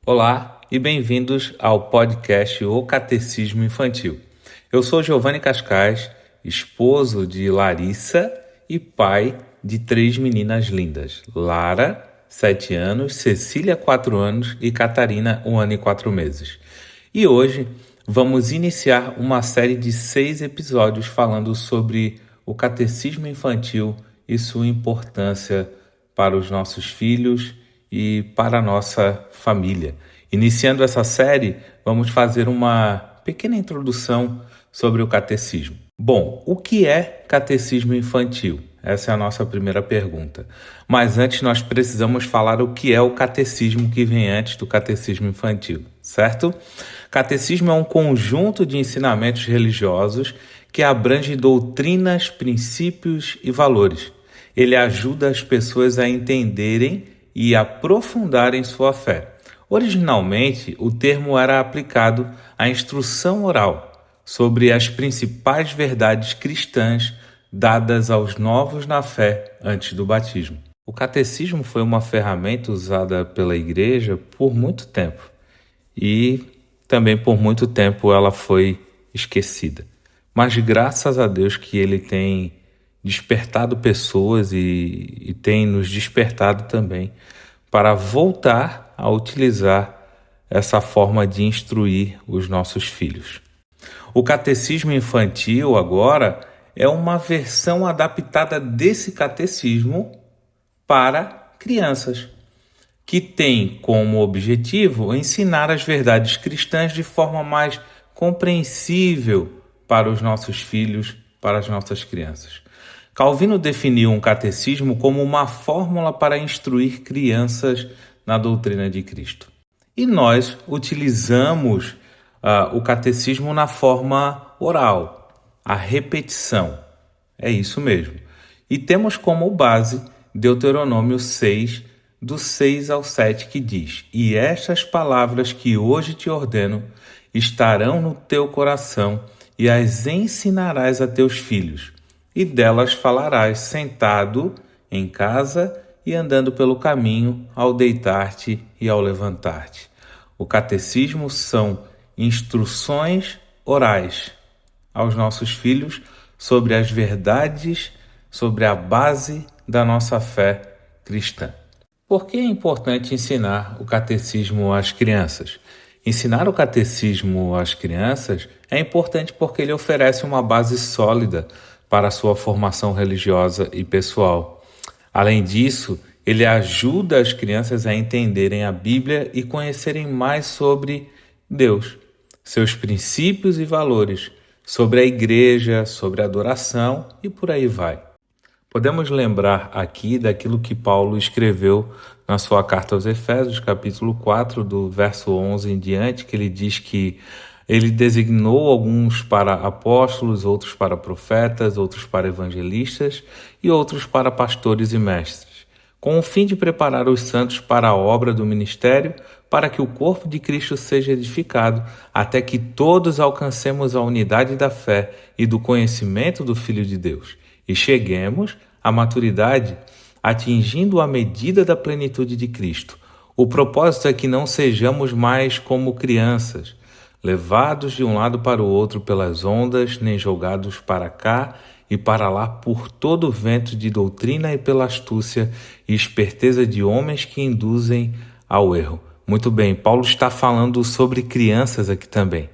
Olá e bem-vindos ao podcast O Catecismo Infantil. Eu sou Giovanni Cascais, esposo de Larissa e pai de 3 meninas lindas: Lara, 7 anos, Cecília, 4 anos e Catarina, 1 ano e 4 meses. E hoje vamos iniciar uma série de 6 episódios falando sobre o catecismo infantil e sua importância para os nossos filhos e para a nossa família. Iniciando essa série, vamos fazer uma pequena introdução sobre o catecismo. Bom, o que é catecismo infantil? Essa é a nossa primeira pergunta. Mas antes nós precisamos falar o que é o catecismo que vem antes do catecismo infantil, certo? Catecismo é um conjunto de ensinamentos religiosos que abrange doutrinas, princípios e valores. Ele ajuda as pessoas a entenderem e aprofundarem sua fé. Originalmente, o termo era aplicado à instrução oral sobre as principais verdades cristãs dadas aos novos na fé antes do batismo. O catecismo foi uma ferramenta usada pela Igreja por muito tempo e também por muito tempo ela foi esquecida. Mas graças a Deus que ele tem despertado pessoas e tem nos despertado também para voltar a utilizar essa forma de instruir os nossos filhos. O catecismo infantil agora é uma versão adaptada desse catecismo para crianças, que tem como objetivo ensinar as verdades cristãs de forma mais compreensível para os nossos filhos, para as nossas crianças. Calvino definiu um catecismo como uma fórmula para instruir crianças na doutrina de Cristo. E nós utilizamos o catecismo na forma oral, a repetição. É isso mesmo. E temos como base Deuteronômio 6, do 6 ao 7, que diz: "E estas palavras que hoje te ordeno estarão no teu coração, e as ensinarás a teus filhos, e delas falarás sentado em casa e andando pelo caminho, ao deitar-te e ao levantar-te." O catecismo são instruções orais aos nossos filhos sobre as verdades, sobre a base da nossa fé cristã. Por que é importante ensinar o catecismo às crianças? Ensinar o catecismo às crianças é importante porque ele oferece uma base sólida para a sua formação religiosa e pessoal. Além disso, ele ajuda as crianças a entenderem a Bíblia e conhecerem mais sobre Deus, seus princípios e valores, sobre a igreja, sobre a adoração e por aí vai. Podemos lembrar aqui daquilo que Paulo escreveu na sua carta aos Efésios, capítulo 4, do verso 11 em diante, que ele diz que ele designou alguns para apóstolos, outros para profetas, outros para evangelistas e outros para pastores e mestres, com o fim de preparar os santos para a obra do ministério, para que o corpo de Cristo seja edificado, até que todos alcancemos a unidade da fé e do conhecimento do Filho de Deus, e cheguemos à maturidade, atingindo a medida da plenitude de Cristo. O propósito é que não sejamos mais como crianças, levados de um lado para o outro pelas ondas, nem jogados para cá e para lá por todo o vento de doutrina e pela astúcia e esperteza de homens que induzem ao erro. Muito bem, Paulo está falando sobre crianças aqui também.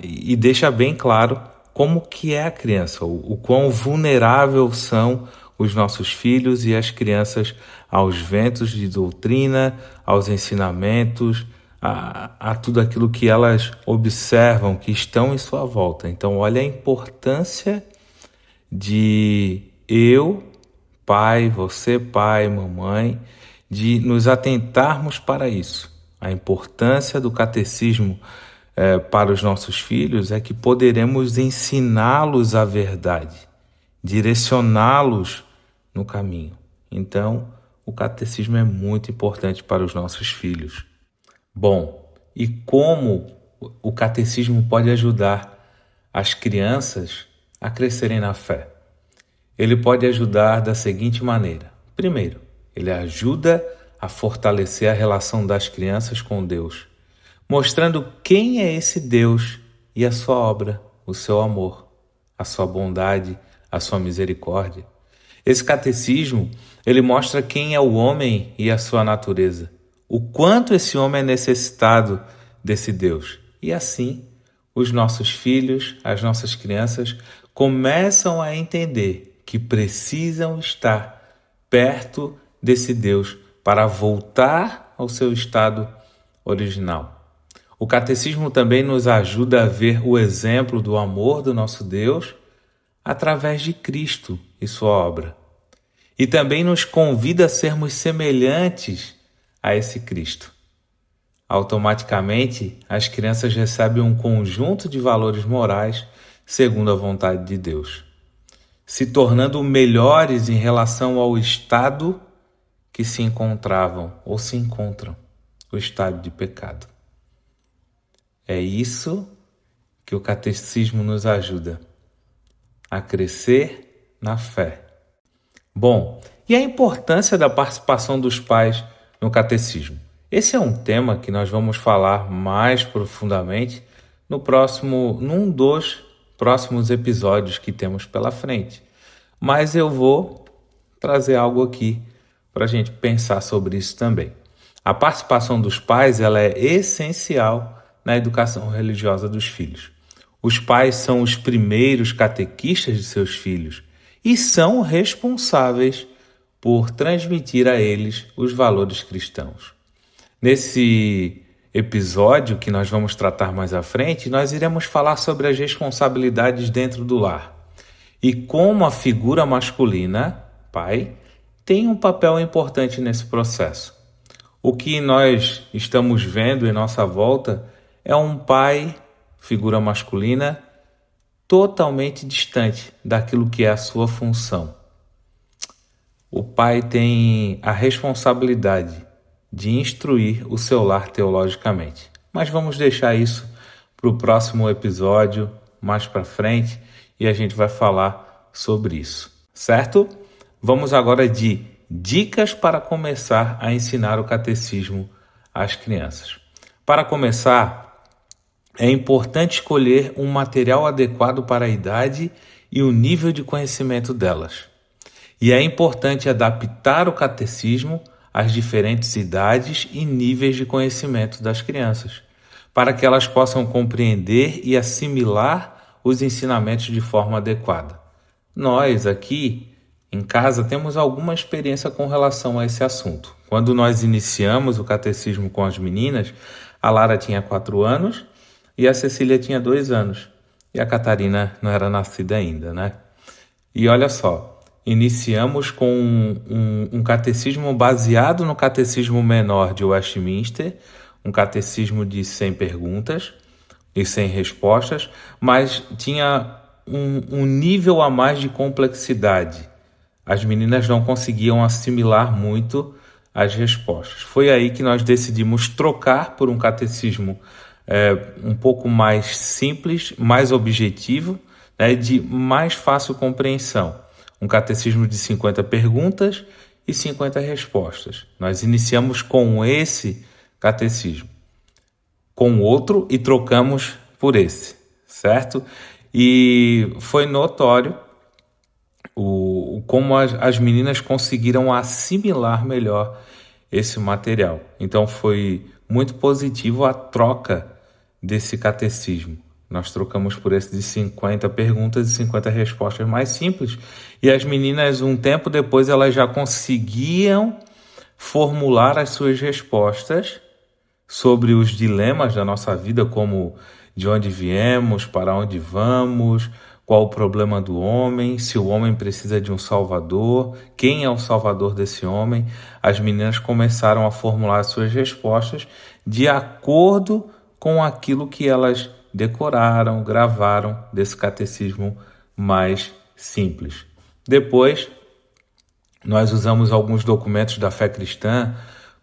E deixa bem claro como que é a criança, o quão vulnerável são os nossos filhos e as crianças aos ventos de doutrina, aos ensinamentos, a tudo aquilo que elas observam, que estão em sua volta. Então, olha a importância de eu, pai, você, pai, mamãe, de nos atentarmos para isso. A importância do catecismo para os nossos filhos é que poderemos ensiná-los a verdade, direcioná-los no caminho. Então, o catecismo é muito importante para os nossos filhos. Bom, e como o catecismo pode ajudar as crianças a crescerem na fé? Ele pode ajudar da seguinte maneira. Primeiro, ele ajuda a fortalecer a relação das crianças com Deus, mostrando quem é esse Deus e a sua obra, o seu amor, a sua bondade, a sua misericórdia. Esse catecismo, ele mostra quem é o homem e a sua natureza, o quanto esse homem é necessitado desse Deus. E assim, os nossos filhos, as nossas crianças, começam a entender que precisam estar perto desse Deus para voltar ao seu estado original. O catecismo também nos ajuda a ver o exemplo do amor do nosso Deus através de Cristo e sua obra. E também nos convida a sermos semelhantes a esse Cristo. Automaticamente, as crianças recebem um conjunto de valores morais segundo a vontade de Deus, se tornando melhores em relação ao estado que se encontravam ou se encontram, o estado de pecado. É isso que o catecismo nos ajuda a crescer na fé. Bom, e a importância da participação dos pais no catecismo? Esse é um tema que nós vamos falar mais profundamente num dos próximos episódios que temos pela frente. Mas eu vou trazer algo aqui para a gente pensar sobre isso também. A participação dos pais ela é essencial na educação religiosa dos filhos. Os pais são os primeiros catequistas de seus filhos e são responsáveis por transmitir a eles os valores cristãos. Nesse episódio que nós vamos tratar mais à frente, nós iremos falar sobre as responsabilidades dentro do lar e como a figura masculina, pai, tem um papel importante nesse processo. O que nós estamos vendo em nossa volta é um pai, figura masculina, totalmente distante daquilo que é a sua função. O pai tem a responsabilidade de instruir o seu lar teologicamente. Mas vamos deixar isso para o próximo episódio, mais para frente, e a gente vai falar sobre isso, certo? Vamos agora de dicas para começar a ensinar o catecismo às crianças. Para começar, é importante escolher um material adequado para a idade e o nível de conhecimento delas. E é importante adaptar o catecismo às diferentes idades e níveis de conhecimento das crianças, para que elas possam compreender e assimilar os ensinamentos de forma adequada. Nós aqui em casa temos alguma experiência com relação a esse assunto. Quando nós iniciamos o catecismo com as meninas, a Lara tinha 4 anos e a Cecília tinha 2 anos. E a Catarina não era nascida ainda, né? E olha só, iniciamos com um catecismo baseado no catecismo menor de Westminster, um catecismo de 100 perguntas e 100 respostas, mas tinha um nível a mais de complexidade. As meninas não conseguiam assimilar muito as respostas. Foi aí que nós decidimos trocar por um catecismo um pouco mais simples, mais objetivo, né, de mais fácil compreensão. Um catecismo de 50 perguntas e 50 respostas. Nós iniciamos com esse catecismo, com outro e trocamos por esse, certo? E foi notório como as meninas conseguiram assimilar melhor esse material. Então foi muito positivo a troca desse catecismo. Nós trocamos por esse de 50 perguntas e 50 respostas mais simples. E as meninas, um tempo depois, elas já conseguiam formular as suas respostas sobre os dilemas da nossa vida, como de onde viemos, para onde vamos, qual o problema do homem, se o homem precisa de um salvador, quem é o salvador desse homem. As meninas começaram a formular as suas respostas de acordo com aquilo que elas decoraram, gravaram desse catecismo mais simples. Depois, nós usamos alguns documentos da fé cristã,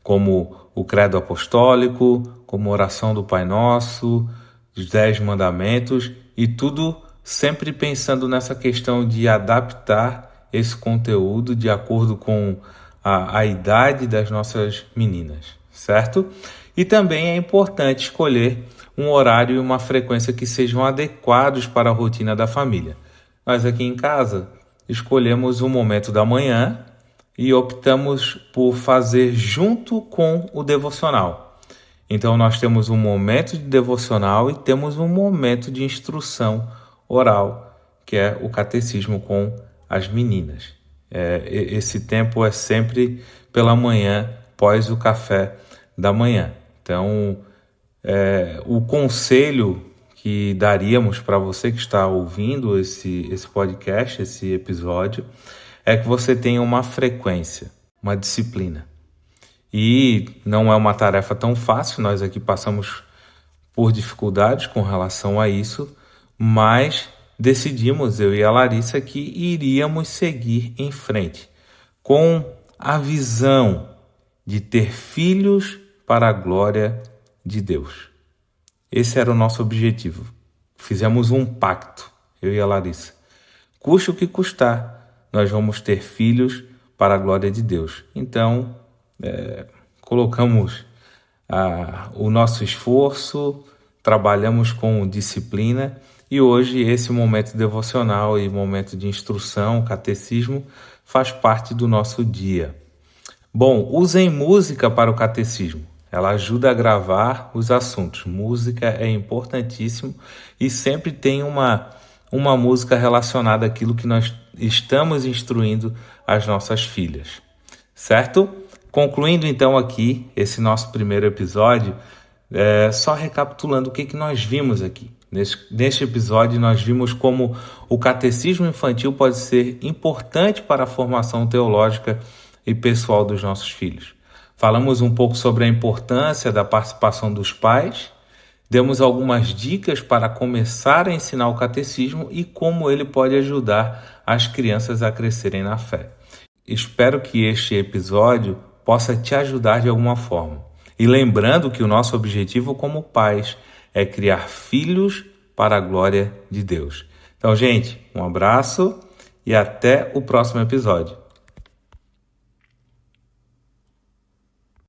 como o Credo Apostólico, como a oração do Pai Nosso, os 10 Mandamentos, e tudo sempre pensando nessa questão de adaptar esse conteúdo de acordo com a idade das nossas meninas, certo? E também é importante escolher um horário e uma frequência que sejam adequados para a rotina da família. Nós aqui em casa escolhemos o momento da manhã e optamos por fazer junto com o devocional. Então nós temos um momento de devocional e temos um momento de instrução oral, que é o catecismo com as meninas. Esse tempo é sempre pela manhã, após o café da manhã. Então, o conselho que daríamos para você que está ouvindo esse podcast, esse episódio, é que você tenha uma frequência, uma disciplina. E não é uma tarefa tão fácil, nós aqui passamos por dificuldades com relação a isso, mas decidimos, eu e a Larissa, que iríamos seguir em frente com a visão de ter filhos para a glória de Deus. Esse era o nosso objetivo. Fizemos um pacto, eu e a Larissa. Custe o que custar, nós vamos ter filhos para a glória de Deus. Então, colocamos o nosso esforço, trabalhamos com disciplina e hoje esse momento devocional e momento de instrução, catecismo, faz parte do nosso dia. Bom, usem música para o catecismo. Ela ajuda a gravar os assuntos. Música é importantíssimo e sempre tem uma música relacionada àquilo que nós estamos instruindo as nossas filhas. Certo? Concluindo então aqui esse nosso primeiro episódio, só recapitulando o que nós vimos aqui. Neste episódio nós vimos como o catecismo infantil pode ser importante para a formação teológica e pessoal dos nossos filhos. Falamos um pouco sobre a importância da participação dos pais, demos algumas dicas para começar a ensinar o catecismo e como ele pode ajudar as crianças a crescerem na fé. Espero que este episódio possa te ajudar de alguma forma. E lembrando que o nosso objetivo como pais é criar filhos para a glória de Deus. Então, gente, um abraço e até o próximo episódio.